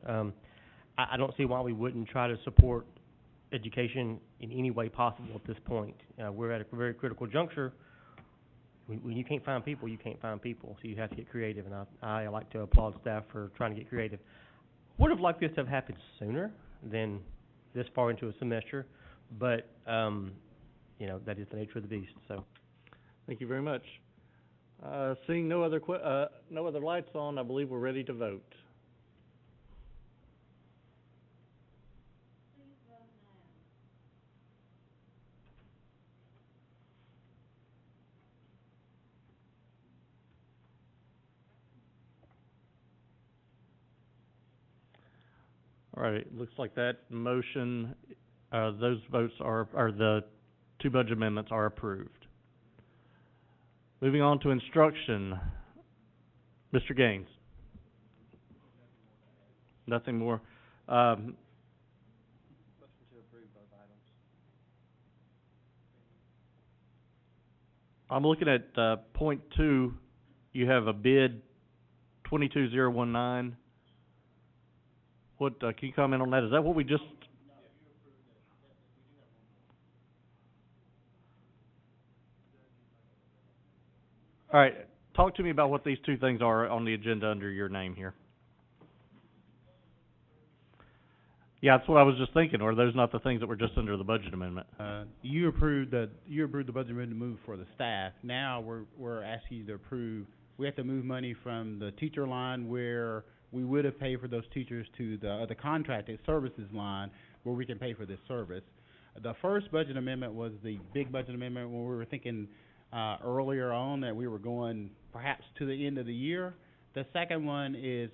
I don't see why we wouldn't try to support education in any way possible at this point. We're at a very critical juncture. When you can't find people, you can't find people. So you have to get creative, and I like to applaud staff for trying to get creative. Would have liked this to have happened sooner than this far into a semester, but that is the nature of the beast. So, Thank you very much. Seeing no other lights on, I believe we're ready to vote. All right, it looks like that motion, those votes are the two budget amendments are approved. Moving on to instruction, Mr. Gaines. Nothing more. I'm looking at point 2. You have a bid 22019. What can you comment on that? Is that what we just? All right, talk to me about what these two things are on the agenda under your name here. Yeah, that's what I was just thinking. Or are those not the things that were just under the budget amendment? You approved the budget amendment to move for the staff. Now we're asking you to approve. We have to move money from the teacher line where we would have paid for those teachers to the contracted services line where we can pay for this service. The first budget amendment was the big budget amendment when we were thinking earlier on that we were going perhaps to the end of the year. The second one is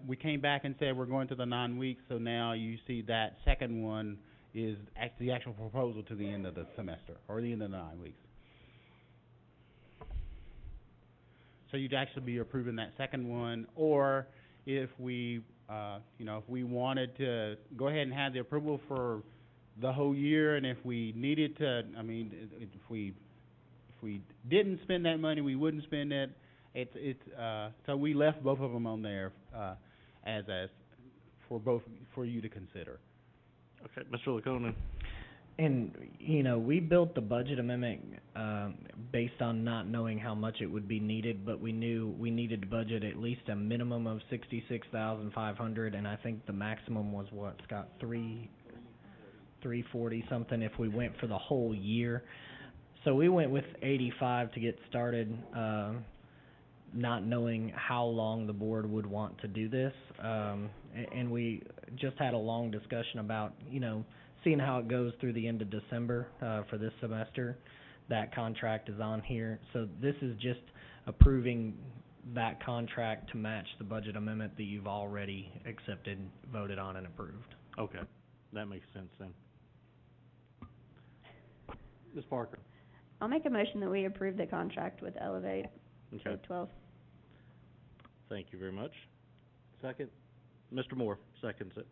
we came back and said we're going to the 9 weeks, so now you see that second one is the actual proposal to the end of the semester, or the end of the 9 weeks. So you'd actually be approving that second one, or if we, if we wanted to go ahead and have the approval for the whole year, and if we needed to, if we didn't spend that money, we wouldn't spend it. So we left both of them on there as for you to consider. Okay, Mr. Laconin. And, we built the budget amendment based on not knowing how much it would be needed, but we knew we needed to budget at least a minimum of $66,500, and I think the maximum was what, Scott, $340 something if we went for the whole year. So we went with 85 to get started, not knowing how long the board would want to do this. And we just had a long discussion about, seeing how it goes through the end of December for this semester. That contract is on here. So this is just approving that contract to match the budget amendment that you've already accepted, voted on, and approved. Okay, that makes sense then. Ms. Parker. I'll make a motion that we approve the contract with Elevate Okay. K-12. Thank you very much. Second, Mr. Moore seconds it.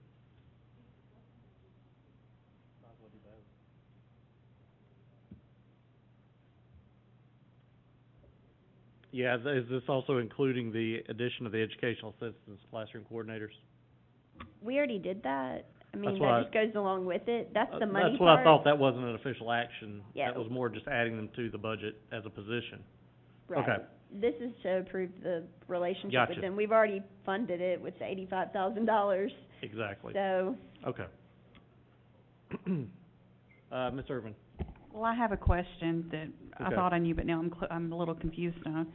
Yeah, is this also including the addition of the educational assistants, classroom coordinators? We already did that. I mean, That's what that just goes along with it. That's the money That's what I part. thought, that wasn't an official action. Yeah. That was more just adding them to the budget as a position. Right. Okay. This is to approve the relationship Gotcha. with them. We've already funded it with the $85,000, Exactly. so. Okay. Ms. Irvin? Well, I have a question that I Okay. thought I knew, but now I'm a little confused now.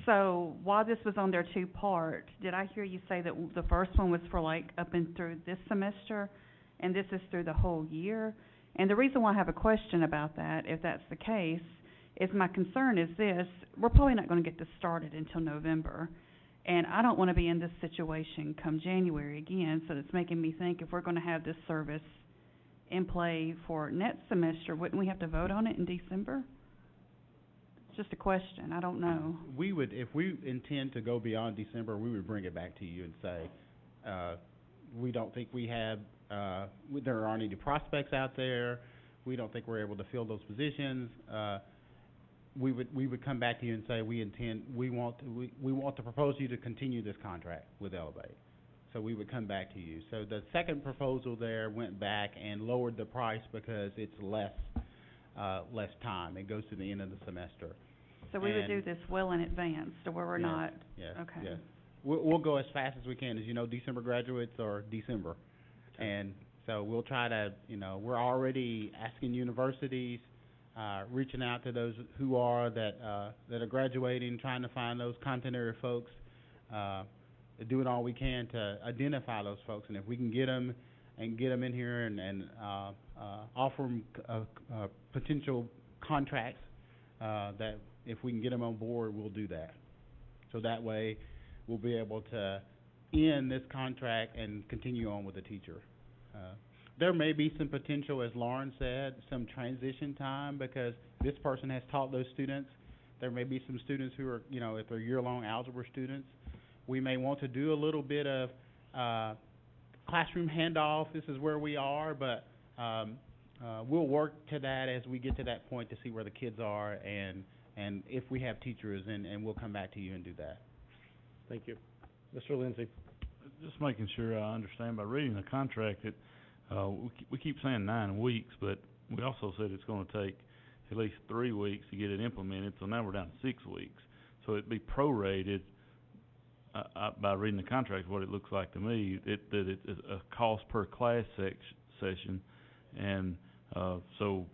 So, while this was on their two-part, did I hear you say that the first one was for like up and through this semester, and this is through the whole year? And the reason why I have a question about that, if that's the case, is my concern is this: we're probably not going to get this started until November, and I don't want to be in this situation come January again. So it's making me think, if we're going to have this service in play for next semester, wouldn't we have to vote on it in December? It's just a question. I don't know. We would, if we intend to go beyond December, we would bring it back to you and say, we don't think we have, there aren't any prospects out there. We don't think we're able to fill those positions. We would come back to you and say, we want to propose you to continue this contract with Elevate. So we would come back to you. So the second proposal there went back and lowered the price because it's less time. It goes to the end of the semester. So we would do this well in advance, to where we're Yes, not, yes, okay. yes. We'll go as fast as we can. As you know, December graduates are December. And so we'll try to, we're already asking universities, reaching out to those who are, that are graduating, trying to find those content area folks, doing all we can to identify those folks. And if we can get them in here and offer them potential contracts, that if we can get them on board, we'll do that. So that way, we'll be able to end this contract and continue on with the teacher. There may be some potential, as Lauren said, some transition time, because this person has taught those students. There may be some students who are, if they're year-long algebra students, we may want to do a little bit of classroom handoff. This is where we are, but we'll work to that as we get to that point to see where the kids are and if we have teachers, and we'll come back to you and do that. Thank you. Mr. Lindsey? Just making sure I understand, by reading the contract, that we keep saying 9 weeks, but we also said it's going to take at least 3 weeks to get it implemented, so now we're down to 6 weeks. So it'd be prorated, by reading the contract, what it looks like to me, that it is a cost per class session, and so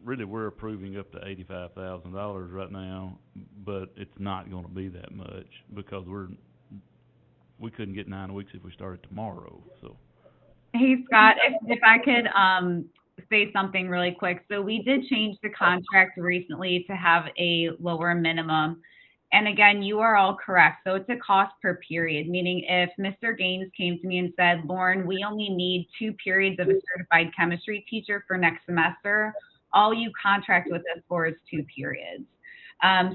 really we're approving up to $85,000 right now, but it's not going to be that much, because we couldn't get 9 weeks if we started tomorrow. So, Hey, Scott, if I could say something really quick. So we did change the contract recently to have a lower minimum. And again, you are all correct. So it's a cost per period, meaning if Mr. Gaines came to me and said, Lauren, we only need 2 periods of a certified chemistry teacher for next semester, all you contract with us for is 2 periods.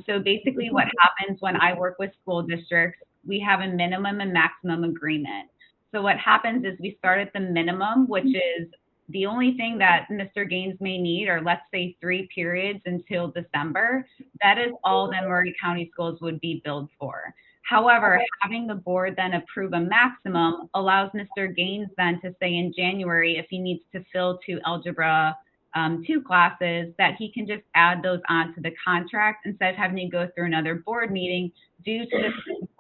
So basically what happens when I work with school districts, we have a minimum and maximum agreement. So what happens is we start at the minimum, which is the only thing that Mr. Gaines may need, or let's say 3 periods until December. That is all that Maury County Schools would be billed for. However, having the board then approve a maximum allows Mr. Gaines then to say in January, if he needs to fill 2 Algebra 2 classes, that he can just add those onto the contract instead of having to go through another board meeting due to the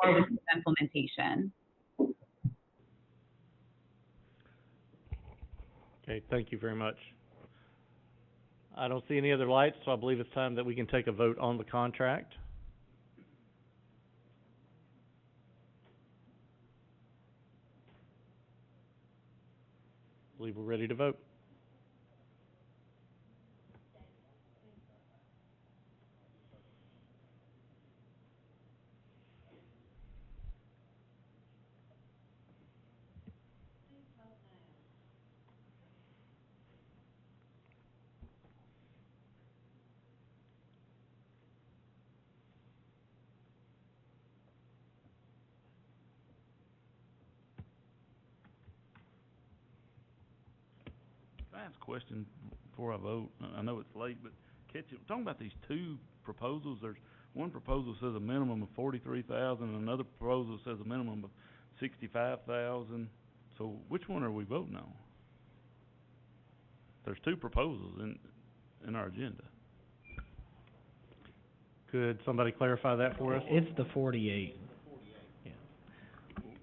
4 weeks of implementation. Okay, thank you very much. I don't see any other lights, so I believe it's time that we can take a vote on the contract. I believe we're ready to vote. Can I ask a question before I vote? I know it's late, but talking about these 2 proposals, there's one proposal says a minimum of $43,000, and another proposal says a minimum of $65,000. So which one are we voting on? There's two proposals in our agenda. Could somebody clarify that for us? It's the 48.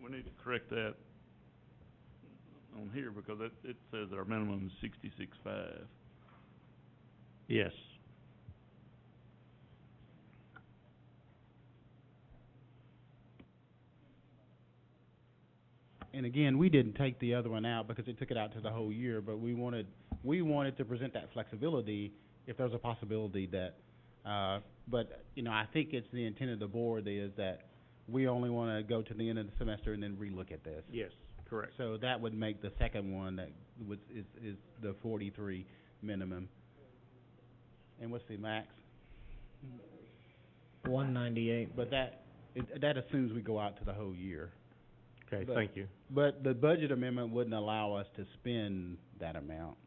We need to correct that on here because it says our minimum is 66.5. Yes. And again, we didn't take the other one out because it took it out to the whole year, but we wanted to present that flexibility if there's a possibility that, but, you know, I think it's the intent of the board is that we only wanna go to the end of the semester and then relook at this. Yes, correct. So that would make the second one that is the 43 minimum. And what's the max? 198. But that assumes we go out to the whole year. Okay, But- thank you. But the budget amendment wouldn't allow us to spend that amount.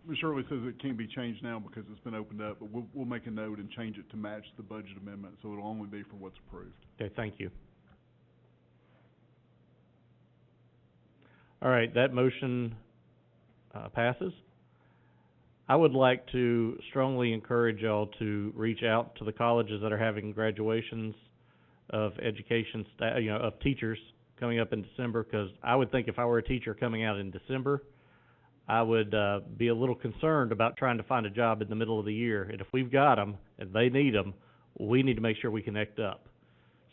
Ms. Shirley says it can't be changed now because it's been opened up, but we'll make a note and change it to match the budget amendment, so it'll only be for what's approved. Okay, thank you. All right, that motion passes. I would like to strongly encourage y'all to reach out to the colleges that are having graduations of education of teachers coming up in December, because I would think if I were a teacher coming out in December, I would be a little concerned about trying to find a job in the middle of the year. And if we've got them and they need them, we need to make sure we connect up.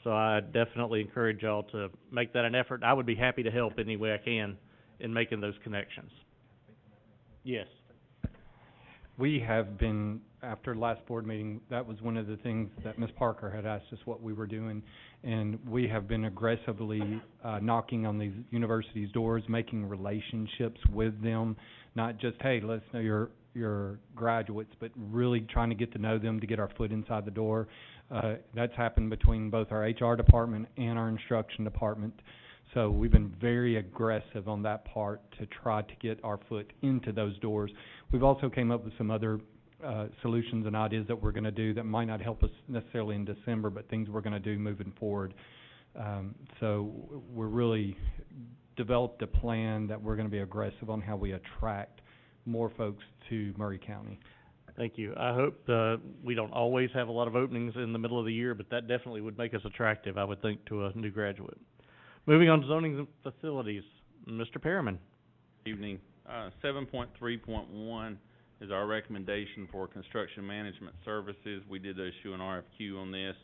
So I definitely encourage y'all to make that an effort. I would be happy to help any way I can in making those connections. Yes. We have been, after last board meeting, that was one of the things that Ms. Parker had asked us what we were doing, and we have been aggressively knocking on these universities' doors, making relationships with them, not just, hey, let's know your graduates, but really trying to get to know them to get our foot inside the door. That's happened between both our HR department and our instruction department. So we've been very aggressive on that part to try to get our foot into those doors. We've also came up with some other solutions and ideas that we're going to do that might not help us necessarily in December, but things we're going to do moving forward. So we're really developed a plan that we're going to be aggressive on how we attract more folks to Murray County. Thank you. I hope we don't always have a lot of openings in the middle of the year, but that definitely would make us attractive, I would think, to a new graduate. Moving on to zoning and facilities, Mr. Perriman. Evening. 7.3.1 is our recommendation for construction management services. We did issue an RFQ on this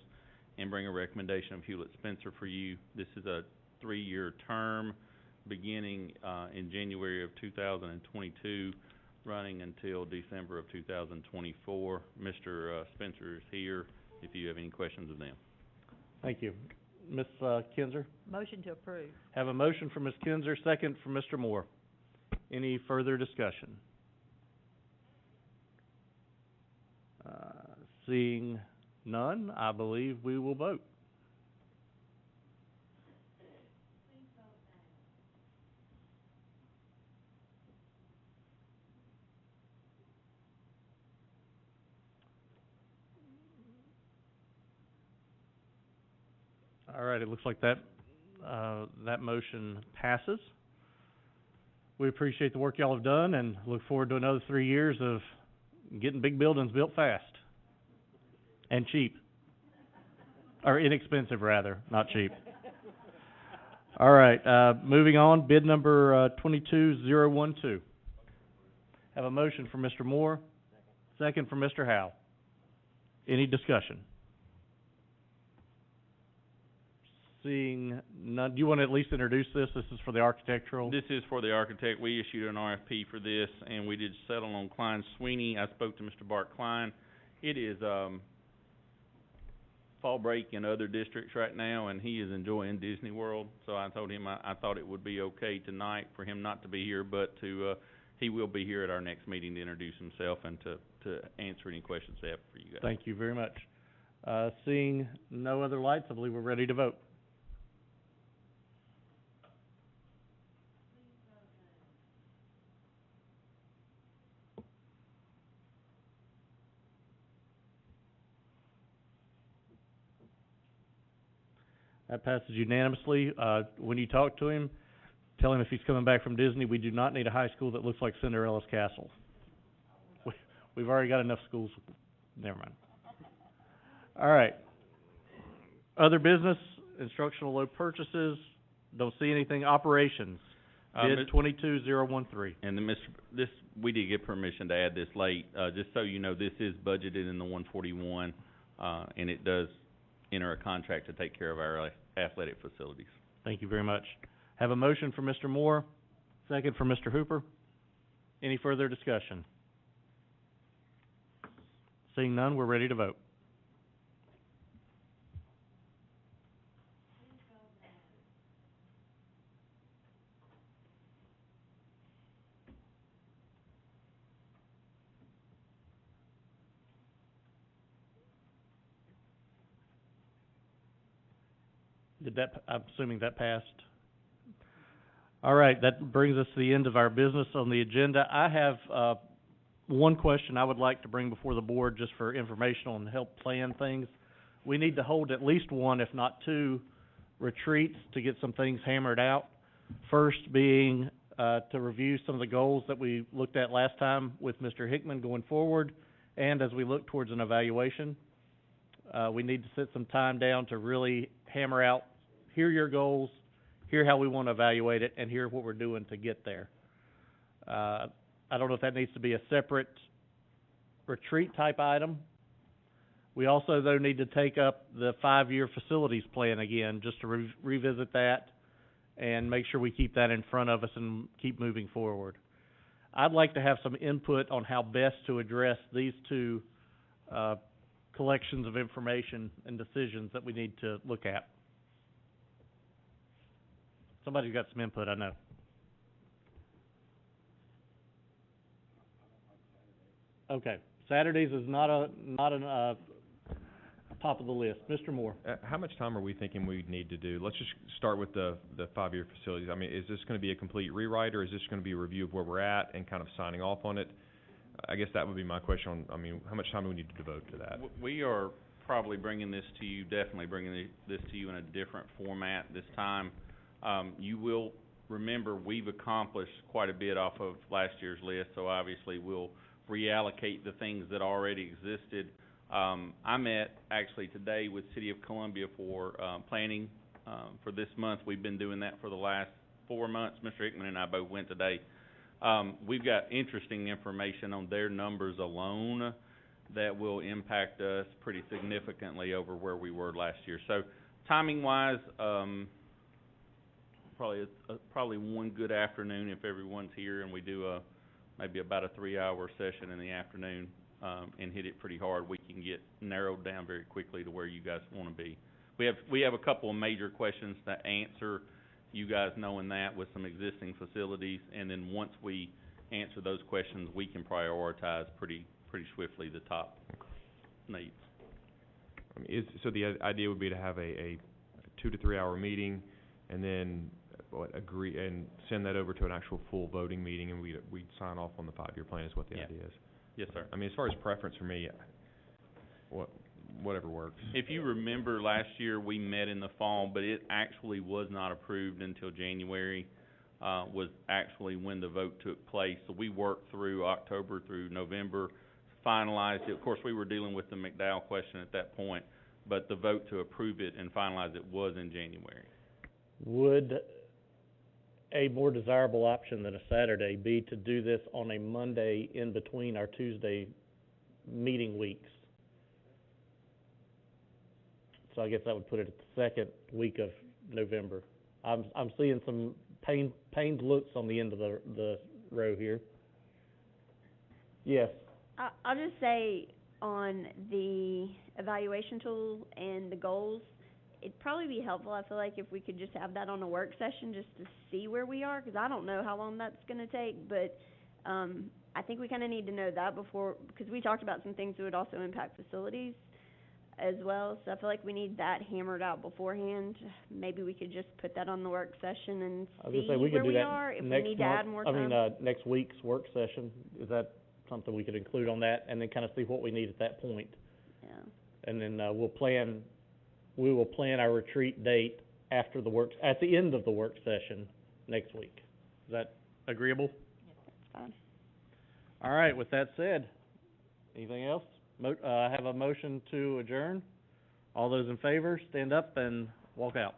and bring a recommendation of Hewlett Spencer for you. This is a 3-year term beginning in January of 2022, running until December of 2024. Mr. Spencer is here if you have any questions of them. Thank you. Ms. Kinzer? Motion to approve. Have a motion from Ms. Kinzer, second from Mr. Moore. Any further discussion? Seeing none, I believe we will vote. All right, it looks like that motion passes. We appreciate the work y'all have done and look forward to another 3 years of getting big buildings built fast and cheap. Or inexpensive, rather, not cheap. All right, moving on, bid number 22012. Have a motion from Mr. Moore, second from Mr. Howe. Any discussion? Seeing none, do you want to at least introduce this? This is for the architectural. This is for the architect. We issued an RFP for this, and we did settle on Klein Sweeney. I spoke to Mr. Bart Klein. It is fall break in other districts right now, and he is enjoying Disney World. So I told him I thought it would be okay tonight for him not to be here, but he will be here at our next meeting to introduce himself and to answer any questions they have for you guys. Thank you very much. Seeing no other lights, I believe we're ready to vote. That passes unanimously. When you talk to him, tell him if he's coming back from Disney, we do not need a high school that looks like Cinderella's castle. We've already got enough schools. Never mind. All right. Other business, instructional load purchases, don't see anything. Operations, bid 22013. And then we did get permission to add this late, just so you know, this is budgeted in the 141, and it does enter a contract to take care of our athletic facilities. Thank you very much. Have a motion for Mr. Moore, second for Mr. Hooper. Any further discussion? Seeing none, we're ready to vote. I'm assuming that passed. All right, that brings us to the end of our business on the agenda. I have, one question I would like to bring before the board just for informational and help plan things. We need to hold at least one, if not two, retreats to get some things hammered out. First being, to review some of the goals that we looked at last time with Mr. Hickman going forward, and as we look towards an evaluation. We need to sit some time down to really hammer out, hear your goals, hear how we want to evaluate it, and hear what we're doing to get there. I don't know if that needs to be a separate retreat type item. We also, though, need to take up the 5-year facilities plan again, just to revisit that and make sure we keep that in front of us and keep moving forward. I'd like to have some input on how best to address these two collections of information and decisions that we need to look at. Somebody's got some input, I know. Okay, Saturdays is not a top of the list. Mr. Moore. How much time are we thinking we need to do? Let's just start with the 5-year facilities. I mean, is this going to be a complete rewrite, or is this going to be a review of where we're at and kind of signing off on it? I guess that would be my question on, I mean, how much time do we need to devote to that? We are probably definitely bringing this to you in a different format this time. You will remember we've accomplished quite a bit off of last year's list, so obviously we'll reallocate the things that already existed. I met actually today with City of Columbia for planning for this month. We've been doing that for the last 4 months. Mr. Hickman and I both went today. We've got interesting information on their numbers alone that will impact us pretty significantly over where we were last year. So timing-wise, probably one good afternoon if everyone's here and we do maybe about a 3-hour session in the afternoon and hit it pretty hard. We can get narrowed down very quickly to where you guys want to be. We have a couple of major questions to answer, you guys knowing that, with some existing facilities, and then once we answer those questions, we can prioritize pretty swiftly the top needs. I mean, so the idea would be to have a 2 to 3 hour meeting, and then agree and send that over to an actual full voting meeting, and we'd sign off on the 5-year plan is what the idea is. Yes, sir. I mean, as far as preference for me, whatever works. If you remember last year, we met in the fall, but it actually was not approved until January, was actually when the vote took place. So we worked through October through November, finalized it. Of course, we were dealing with the McDowell question at that point, but the vote to approve it and finalize it was in January. Would a more desirable option than a Saturday be to do this on a Monday in between our Tuesday meeting weeks? So I guess that would put it at the second week of November. I'm seeing some pained looks on the end of the row here. Yes. I'll just say on the evaluation tool and the goals, it'd probably be helpful, I feel like, if we could just have that on a work session just to see where we are, because I don't know how long that's going to take, but I think we kind of need to know that before, because we talked about some things that would also impact facilities as well, so I feel like we need that hammered out beforehand. Maybe we could just put that on the work session and see where we are, if we need to add more time. Next week's work session, is that something we could include on that, and then kind of see what we need at that point? Yeah. And then we'll plan we will plan our retreat date after at the end of the work session next week. Is that agreeable? Fine. All right, with that said, anything else? I have a motion to adjourn. All those in favor, stand up and walk out.